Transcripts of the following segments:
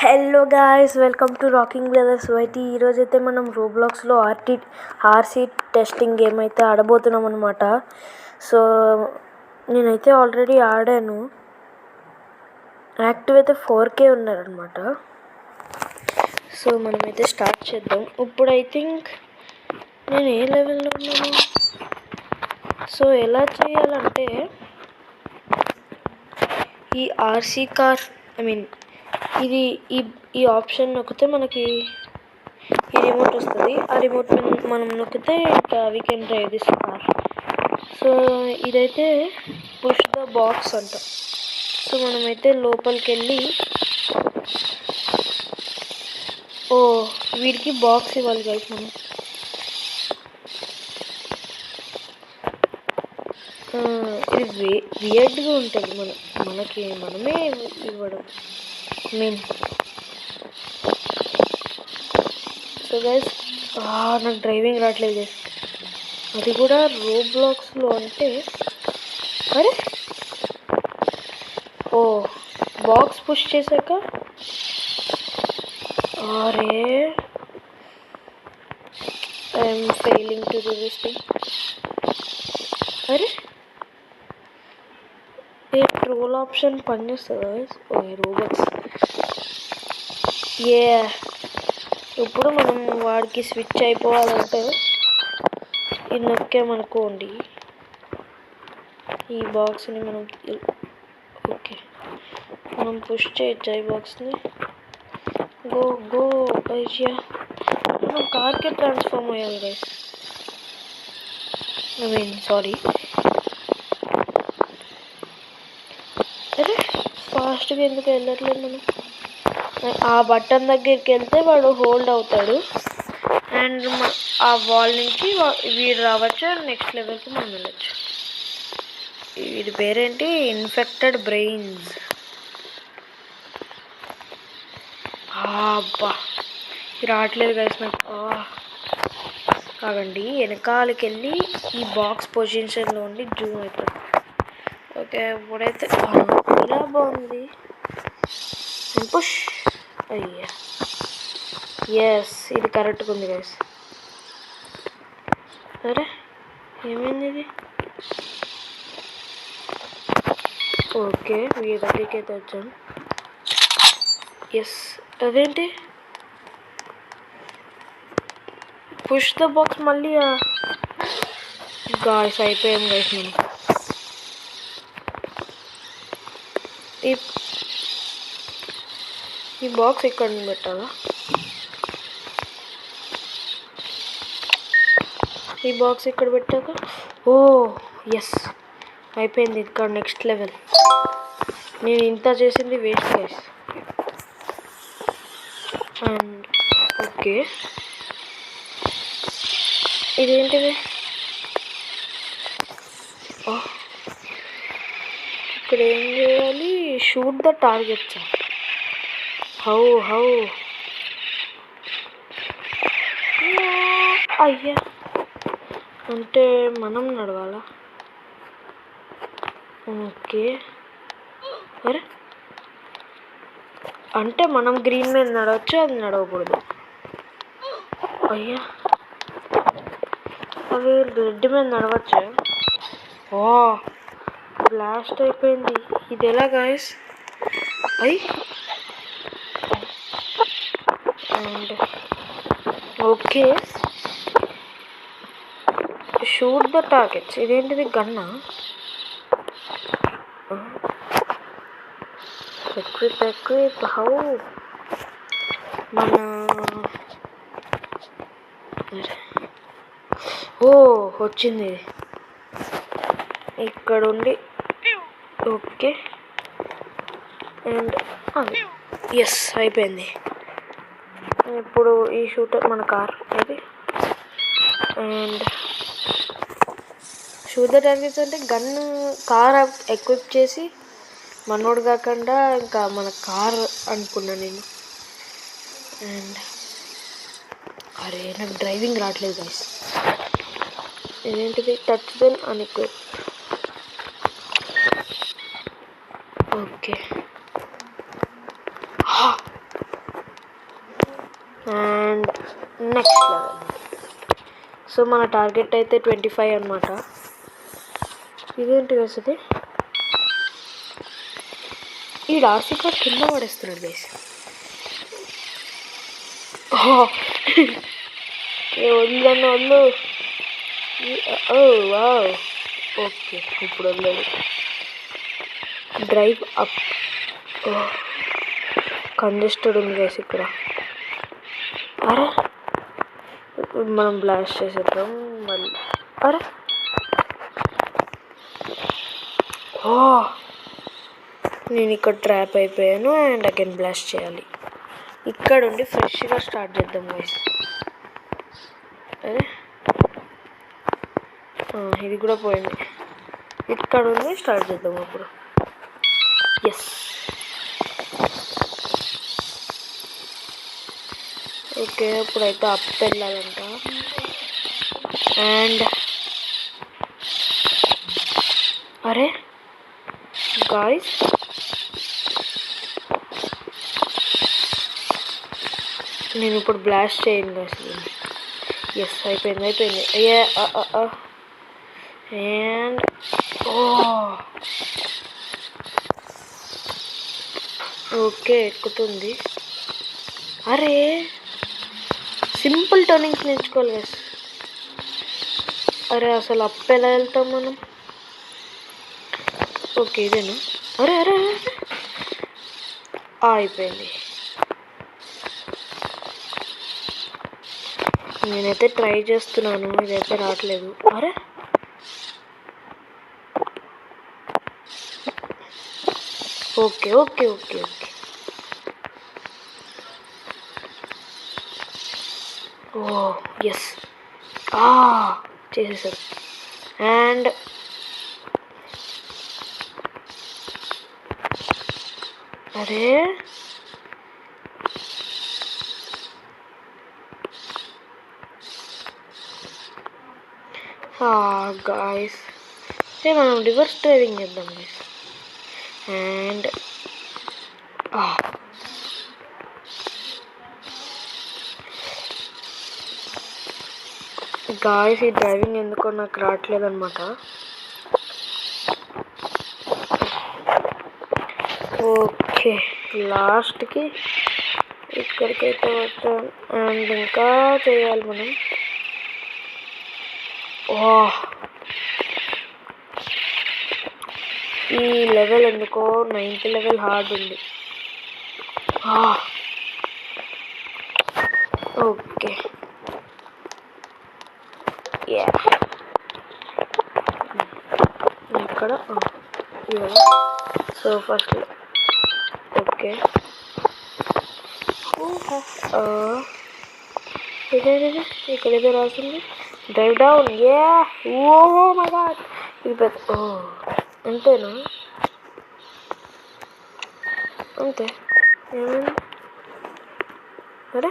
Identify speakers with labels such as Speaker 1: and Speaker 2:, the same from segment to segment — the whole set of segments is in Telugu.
Speaker 1: Hello guys, welcome to rocking brothers YT. ఈరోజైతే మనం రోబ్లాక్స్లో ఆర్సీ టెస్టింగ్ గేమ్ అయితే ఆడబోతున్నాం అనమాట. సో నేనైతే ఆల్రెడీ ఆడాను. యాక్టివ్ అయితే 4K ఉన్నారనమాట. సో మనమైతే స్టార్ట్ చేద్దాం. ఇప్పుడు ఐ థింక్ నేను ఏ లెవెల్లో ఉన్నాను. సో ఎలా చేయాలంటే ఈ ఆర్సీ కార్ ఇది ఈ ఆప్షన్ నొక్కితే మనకి ఈ రిమోట్ వస్తుంది. ఆ రిమోట్ మనం నొక్కితే ఇంకా we can drive this car. So ఇదైతే పుష్ ద బాక్స్ అంట. సో మనమైతే లోపలికి వెళ్ళి వీడికి బాక్స్ ఇవ్వాలి కదా మనం. ఇది వియర్డ్గా ఉంటుంది. మనమే ఇవ్వడం సో గైస్, నాకు డ్రైవింగ్ రావట్లేదు గైస్. అది కూడా రోబ్లాక్స్లో అంటే బాక్స్ పుష్ చేశాక I'm failing to do this thing. Troll option పనిచేస్తుంది గైస్. రోబోట్స్ ఇప్పుడు మనం వాడికి స్విచ్ అయిపోవాలంటే ఇది నొక్కామనుకోండి, ఈ బాక్స్ని మనం పుష్ చేయొచ్చు. ఈ బాక్స్ని గో అయ్యా, మనం కార్కే ట్రాన్స్ఫార్మ్ అయ్యాలి గైస్. సారీ. ఫాస్ట్గా ఎందుకు వెళ్ళట్లేదు మనం? ఆ బటన్ దగ్గరికి వెళ్తే వాడు హోల్డ్ అవుతాడు అండ్ ఆ వాల్ నుంచి వీడు రావచ్చు. నెక్స్ట్ లెవెల్కి మనం వెళ్ళచ్చు. ఇది పేరేంటి? Infected brains. అబ్బా, రావట్లేదు గైస్ నాకు. కాదండి, వెనకాలకి వెళ్ళి ఈ బాక్స్ పొజిషన్లో ఉండి జూమ్ అవుతుంది. ఓకే, ఇప్పుడైతే ఇలా బాగుంది. పుష్ అయ్యా, ఎస్, ఇది కరెక్ట్గా ఉంది గైస్. ఏమైంది ఇది? ఓకే, వీడి దగ్గరికి అయితే వచ్చాను. ఎస్, అదేంటి పుష్ ద బాక్స్ మళ్ళీ గాయస్ అయిపోయాం గైస్. మనం ఈ బాక్స్ ఎక్కడ పెట్టాలా? ఈ బాక్స్ ఇక్కడ పెట్టాక ఎస్ అయిపోయింది. ఇక్కడ నెక్స్ట్ లెవెల్. నేను ఇంత చేసింది వేస్ట్ గైస్. అండ్ ఓకే, ఇదేంటిది? ఇక్కడ ఏం చేయాలి? Shoot the targets. హౌ అయ్యా, అంటే మనం నడవాలా? ఓకే, అంటే మనం గ్రీన్ మీద నడవచ్చు, అది నడవకూడదు. అయ్యా, అవి రెడ్ మీద నడవచ్చు. బ్లాస్ట్ అయిపోయింది. ఇది ఎలా guys? And okay, shoot the targets. ఇదేంటిది? గన్నా? Equip how? మన వచ్చింది ఇక్కడ ఉండి. ఓకే, అండ్ ఎస్ అయిపోయింది. ఇప్పుడు ఈ షూటర్ మన కార్ ఇది. అండ్ షూట్ ద టార్గెట్స్ అంటే గన్ను కార్ ఎక్విప్ చేసి మనోడు కాకుండా ఇంకా మన కార్ అనుకున్నా నేను. అండ్ నాకు డ్రైవింగ్ రావట్లేదు గైస్. ఇదేంటిది? Touch then unequip. Okay, next level. So మన టార్గెట్ అయితే 25 అనమాట. ఇదేంటి వస్తుంది ఈ ఆర్సీ కార్ కింద పడేస్తున్నాడు గైస్. వదిలేను వద్దు. వావ్ ఓకే ఇప్పుడు వదిలేదు. Drive up. కంజెస్టెడ్ ఉంది గైస్ ఇక్కడ. అరే మనం బ్లాస్ట్ చేసేద్దాం మళ్ళీ. అరే నేను ఇక్కడ ట్రాప్ అయిపోయాను అండ్ అగైన్ బ్లాస్ట్ చేయాలి. ఇక్కడ ఉండి ఫ్రెష్గా స్టార్ట్ చేద్దాం గైస్. అరే ఇది కూడా పోయింది. ఇక్కడ ఉండి స్టార్ట్ చేద్దాం అప్పుడు. ఎస్ ఓకే ఇప్పుడైతే అప్ వెళ్ళాలంట. అండ్ అరే గాయ్స్ నేను ఇప్పుడు బ్లాస్ట్ చేయను గాయ్స్. ఎస్ అయిపోయింది. అండ్ ఓకే ఎక్కుతుంది. అరే సింపుల్ టర్నింగ్స్ నేర్చుకోవాలి గైస్. అరే అసలు అప్ ఎలా వెళ్తాం మనం? ఓకే ఇదేనా? అరే అరే అయిపోయింది. నేనైతే ట్రై చేస్తున్నాను, ఇదైతే రావట్లేదు. అరే okay okay okay okay yes చేసేసారు. అండ్ అరే గాయస్ మనం రివర్స్ డ్రైవింగ్ చేద్దాం గైస్. అండ్ గాయస్ ఈ డ్రైవింగ్ ఎందుకో నాకు రావట్లేదు అనమాట. ఓకే లాస్ట్కి ఇక్కడికైతే వచ్చాం. అండ్ ఇంకా చేయాలి మనం. ఈ లెవెల్ ఎందుకో 9th లెవెల్ హార్డ్ ఉంది. ఓకే ఇక్కడ సో ఫస్ట్ ఓకే ఇక్కడ ఏదో రాసింది drive down. Oh my God ఇది పెద్ద. అంతేనా? అంతే ఏమైంది? అరే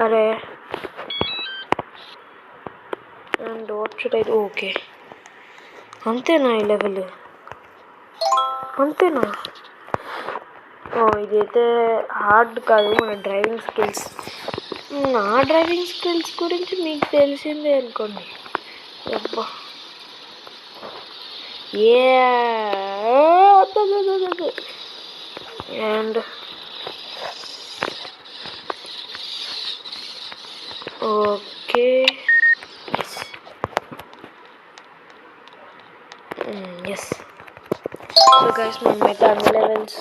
Speaker 1: అరే and what should I do? Okay అంతేనా ఈ లెవెల్? అంతేనా? ఇదైతే హార్డ్ కాదు. మన డ్రైవింగ్ స్కిల్స్, నా డ్రైవింగ్ స్కిల్స్ గురించి మీకు తెలిసిందే అనుకోండి. అబ్బా and okay yes. So guys మనమైతే అన్ని లెవెల్స్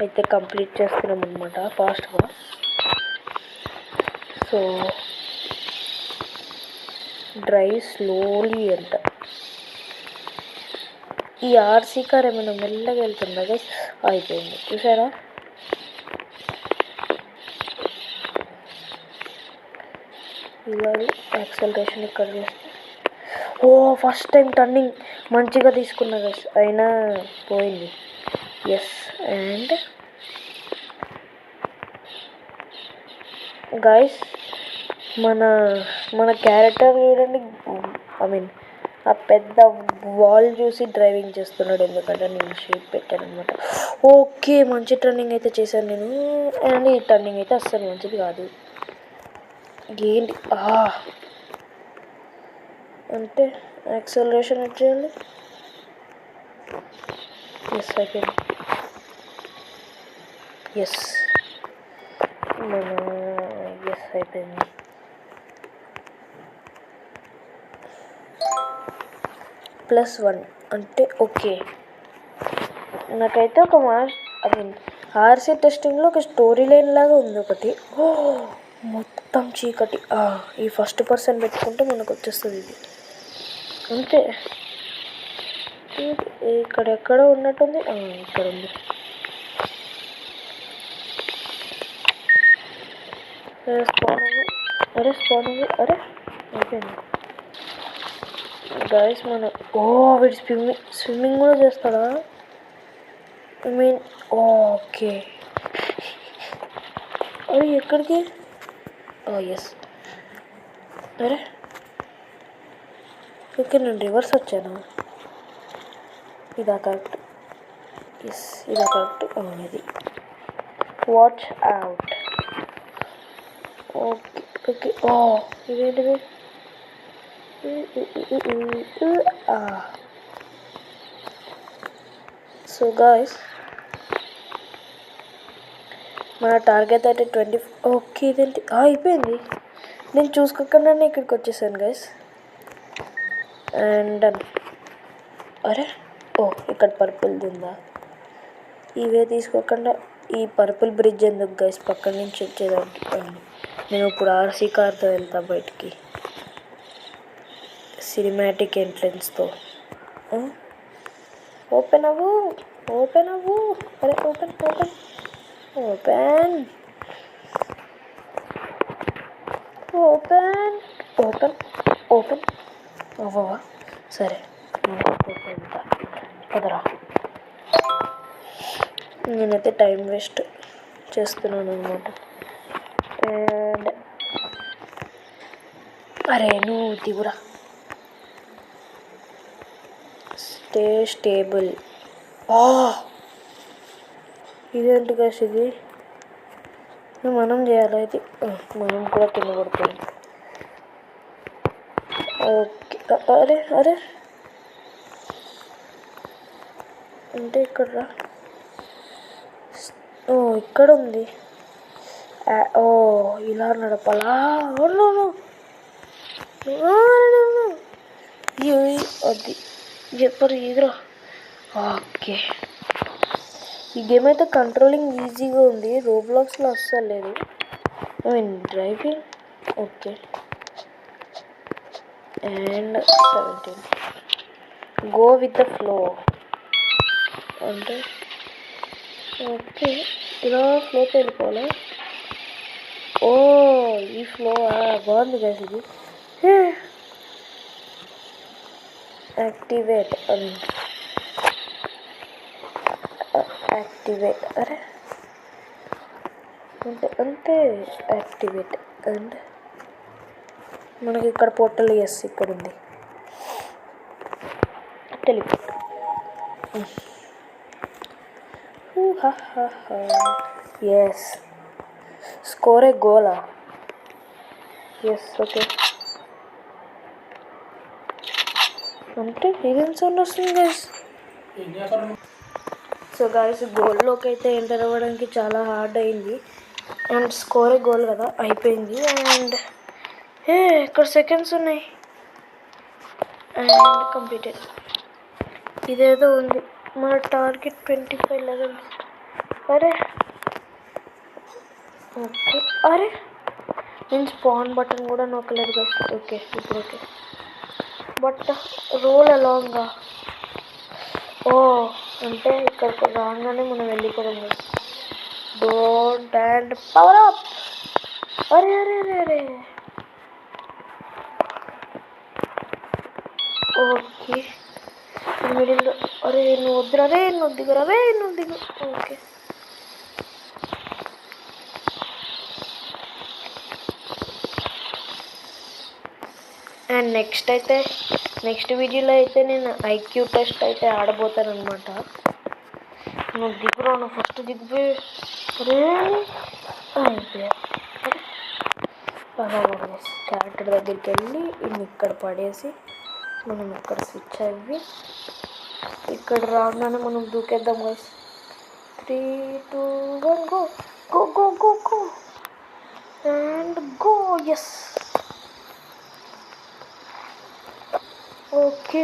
Speaker 1: అయితే కంప్లీట్ చేస్తున్నాం అనమాట ఫాస్ట్గా. సో డ్రైవ్ స్లోలీ అంట. ఈ ఆర్సీ కార్ ఏమైనా మెల్లగా వెళ్తుందా గైస్? అయిపోయింది చూసారా? ఇలా యాక్సలరేషన్ ఇక్కడ చేస్తే ఫస్ట్ టైం టర్నింగ్ మంచిగా తీసుకున్నా గైస్, అయినా పోయింది. ఎస్. అండ్ గైస్ మన క్యారెక్టర్ చూడండి. ఐ మీన్ ఆ పెద్ద వాల్ చూసి డ్రైవింగ్ చేస్తున్నాడు, ఎందుకంటే నేను షేప్ పెట్టాను అనమాట. ఓకే, మంచి టర్నింగ్ అయితే చేశాను నేను. అండ్ ఈ టర్నింగ్ అయితే అస్సలు మంచిది కాదు. ఏంటి అంటే యాక్సలరేషన్ వచ్చేయాలి. ఎస్ అయిపోయింది. ఎస్ అయిపోయింది. +1 అంటే ఓకే. నాకైతే ఒక ఆర్సీ టెస్టింగ్లో ఒక స్టోరీ లైన్ లాగా ఉంది ఒకటి. మొత్తం చీకటి. ఈ ఫస్ట్ పర్సన్ పెట్టుకుంటే మనకు వచ్చేస్తుంది ఇది. అంతే. ఇక్కడ ఎక్కడో ఉన్నట్టుంది. ఇక్కడ ఉంది. స్పాన్ ఉంది. అరే అయిపోయింది గైస్. వీడు స్విమ్మింగ్ కూడా చేస్తాడా? ఓకే. అరే ఎక్కడికి? ఎస్. అరే ఓకే, నేను రివర్స్ వచ్చాను. ఇదా కరెక్ట్? ఎస్, ఇదా కరెక్ట్. ఇది వాచ్ అవుట్. Okay okay. ఇదేంటిది? సో గాయస్, మన టార్గెట్ అయితే 20. ఓకే, ఇదేంటి అయిపోయింది. నేను చూసుకోకుండానే ఇక్కడికి వచ్చేసాను గైస్. అండ్ అరే ఇక్కడ పర్పుల్ది ఉందా? ఇవే తీసుకోకుండా ఈ పర్పుల్ బ్రిడ్జ్ ఎందుకు గైస్ పక్కన నుంచి వచ్చేదానికి? నేను ఇప్పుడు ఆర్సీ కార్తో వెళ్తా బయటికి, సినిమాటిక్ ఎంట్రన్స్తో. ఓపెన్ అవ్వు. అరే ఓపెన్ అవ్వవా? సరే కదరా. నేనైతే టైం వేస్ట్ చేస్తున్నాను అనమాట. అండ్ అరే నువ్వు దిగురా. Stay stable. ఇదేంటి గైస్ ఇది? మనం చేయాలి ఇది. మనం కూడా కింద పడుతుంది. ఓకే. అరే అంటే ఇక్కడ ఇక్కడ ఉంది. ఇలా నడపాలా? అది చెప్పరు ఇదిరా. ఓకే, ఈ గేమ్ అయితే కంట్రోలింగ్ ఈజీగా ఉంది. రోబ్లాక్స్లో అస్సలు లేదు. Driving okay. And 17 go with the flow అంటే ఓకే. ఇలా ఫ్లోకి వెళ్ళిపోవాలి. ఈ ఫ్లో బాగుంది కదా ఇది. యాక్టివేట్. అరే అంతే యాక్టివేట్. అండ్ మనకి ఇక్కడ పోర్టల్ ఇక్కడ ఉంది. టెలిపోర్ట్. ఎస్, స్కోర్ ఏ గోలా. Yes okay. అంటే ఇదేం సౌండ్ వస్తుంది గైస్? సో గైస్, గోల్లోకి అయితే ఎంటర్ అవ్వడానికి చాలా హార్డ్ అయింది. అండ్ స్కోర్ ఏ గోల్ కదా, అయిపోయింది. అండ్ ఇక్కడ సెకండ్స్ ఉన్నాయి. And completed. ఇదేదో ఉంది, మన టార్గెట్ 25 లెవెల్స్. అరే ఓకే. అరే నేను స్పాన్ బటన్ కూడా నొక్కలేదు కదా. ఓకే ఇప్పుడు ఓకే. But role అలాంగా. అంటే ఇక్కడికి రాగానే మనం వెళ్ళిపోవడం కదా. Don't and power up. అరే ఓకే. మిడిల్లో. అరే నువ్వు వద్దురా. నువ్వు దిగు. ఓకే. అండ్ నెక్స్ట్ వీడియోలో అయితే నేను ఐక్యూ టెస్ట్ అయితే ఆడబోతాను అనమాట. నువ్వు దిగురా, నువ్వు ఫస్ట్ దిగిపోయి అయిపోయా. క్యారెక్టర్ దగ్గరికి వెళ్ళి ఇన్ని ఇక్కడ పడేసి మనం ఇక్కడ స్విచ్ అయ్యి ఇక్కడ రాగానే మనం దూకేద్దాం guys. 3, 2, 1 go go go go go and go. Yes, okay.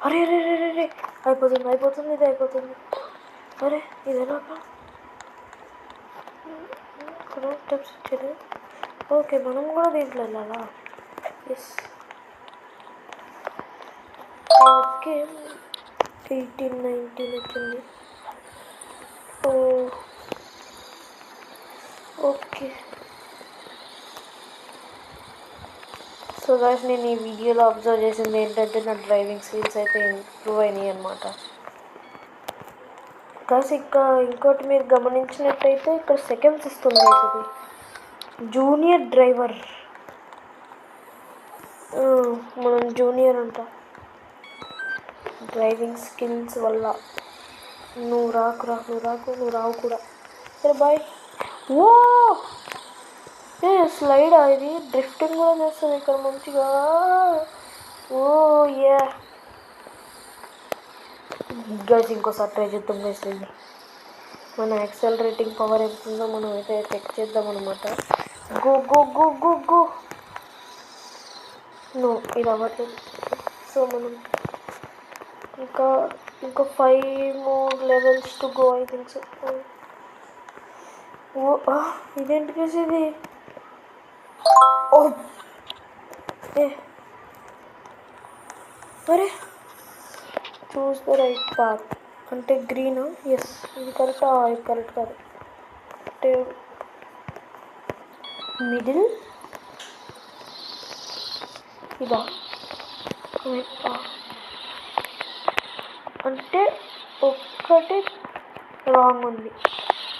Speaker 1: అరే అరే అరే అరే అయిపోతుంది అయిపోతుంది, ఇది అయిపోతుంది. అరే ఇదేనా స్టెప్స్ వచ్చేది. ఓకే, మనం కూడా దీంట్లో వెళ్ళాలా? Yes, okay. 18, 19 వచ్చింది. ఓకే. సో గాయ్స్, నేను ఈ వీడియోలో అబ్జర్వ్ చేసింది ఏంటంటే నా డ్రైవింగ్ స్కిల్స్ అయితే ఇంప్రూవ్ అయినాయి అన్నమాట. గాయ్స్ ఇంకోటి మీరు గమనించినట్టయితే ఇక్కడ సెకండ్స్ ఇస్తుంది. ఇది జూనియర్ డ్రైవర్, మనం జూనియర్ అంట. డ్రైవింగ్ స్కిల్స్ వల్ల నువ్వు రావు కూడా. సరే బాయ్. ఓ స్లైడ్, ఇది డ్రిఫ్టింగ్ కూడా చేస్తుంది ఇక్కడ మంచిగా. ఓ యా గైస్, ఇంకోసారి ట్రై చేద్దాం గైస్. మన యాక్సెలరేటింగ్ పవర్ ఎంత ఉందో మనం అయితే చెక్ చేద్దాం అనమాట. Go go go go go. No, ఇది అవ్వట్లేదు. సో మనం ఇంకా 5 more levels to go, I think so. Oh ఇదేంటి కేసు ఇది? ఓ అరే, చూస్ ద రైట్ పాత్ అంటే గ్రీన్. ఎస్, ఇది కరెక్ట్. ఇది కరెక్ట్ కాదు అంటే మిడిల్ ఇదా అంటే ఒక్కటి రాంగ్ ఉంది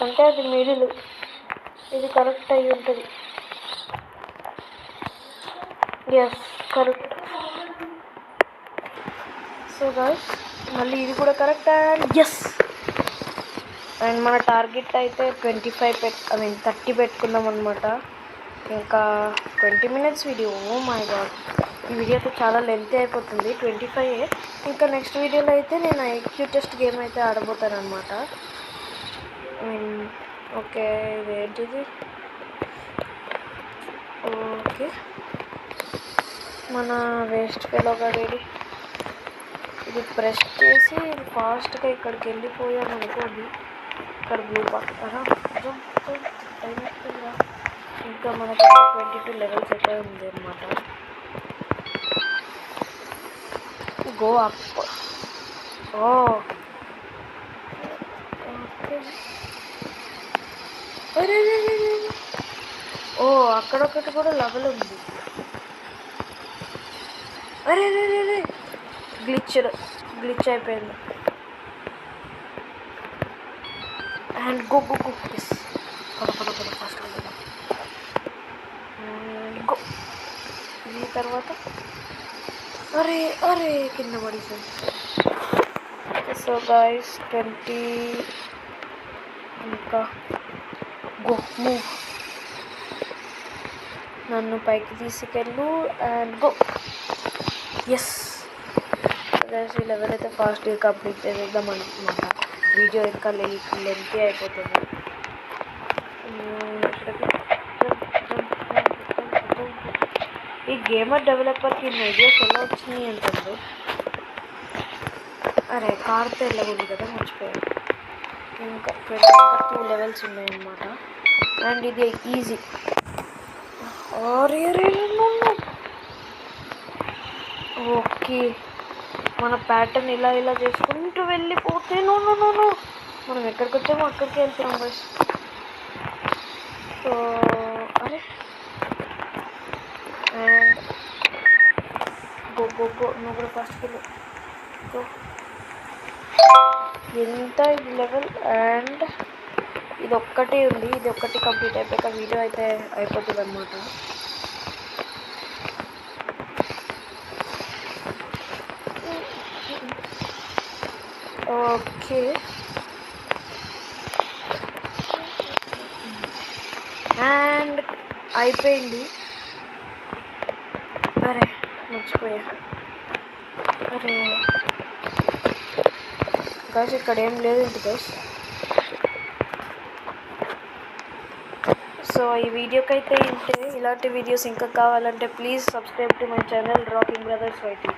Speaker 1: అంటే అది మిడిల్, ఇది కరెక్ట్ అయి ఉంటుంది. Yes, correct. సో గాయ్స్, మళ్ళీ ఇది కూడా కరెక్ట్. అండ్ ఎస్, అండ్ మన టార్గెట్ అయితే 30 పెట్టుకుందాం అనమాట. ఇంకా 20 minutes video. Oh my God, ఈ వీడియో అయితే చాలా లెంత్ అయిపోతుంది. 25. ఇంకా నెక్స్ట్ వీడియోలో అయితే నేను ఐక్యూ టెస్ట్ గేమ్ అయితే ఆడబోతాను అనమాట. ఓకే, ఇదేంటిది? ఓకే, మన వేస్ట్ ఫెలో గడేది. ఇది ప్రెస్ చేసి ఇది ఫాస్ట్గా ఇక్కడికి వెళ్ళిపోయాం అనుకోండి. ఇక్కడ బ్లూ బాక్స్ ఇంకా మనకి 22 levels అయితే ఉంది అనమాట. Go up. ఓకే, అక్కడొకటి కూడా లెవెల్ ఉంది. అరే గ్లిచ్ అయిపోయింది. And go go go. Yes, పద ఫాస్ట్గా గో. ఈ తర్వాత అరే కింద పడిపోయింది. సో గాయ్స్, 20 ఇంకా గో మూవ్. నన్ను పైకి తీసుకెళ్ళు అండ్ గో. ఎస్ గాయ్స్, ఈ లెవెల్ అయితే ఫాస్ట్గా కంప్లీట్ చేద్దాం అనుకున్నమాట. వీడియో ఇంకా లెంతీ అయిపోతుంది. ఈ గేమర్ డెవలపర్కి ఐడియాస్ ఎలా వచ్చినాయి అంటుంది. అరే, కార్తో వెళ్ళకూడదు కదా, మర్చిపోయాను. ఇంకా 2 levels ఉన్నాయన్నమాట. అండ్ ఇది ఈజీ. ఓకే, మన ప్యాటర్న్ ఇలా చేసుకుంటూ వెళ్ళిపోతే మనం ఎక్కడికి వచ్చామో అక్కడికి వెళ్తున్నాం బస్. సో అరే అండ్ గో నువ్వు కూడా ఫస్ట్కి గో. ఎంత ఇది లెవెల్. అండ్ ఇది ఒక్కటే ఉంది, ఇది ఒక్కటి కంప్లీట్ అయిపోయాక వీడియో అయితే అయిపోతుంది అన్నమాట. ఓకే. అండ్ అయిపోయింది. అరే మర్చిపోయా. అరే గైస్ ఇక్కడ ఏం లేదు గైస్. సో ఈ వీడియోకి అయితే ఇంతే. ఇలాంటి వీడియోస్ ఇంకా కావాలంటే please subscribe to my channel rocking brothers YT.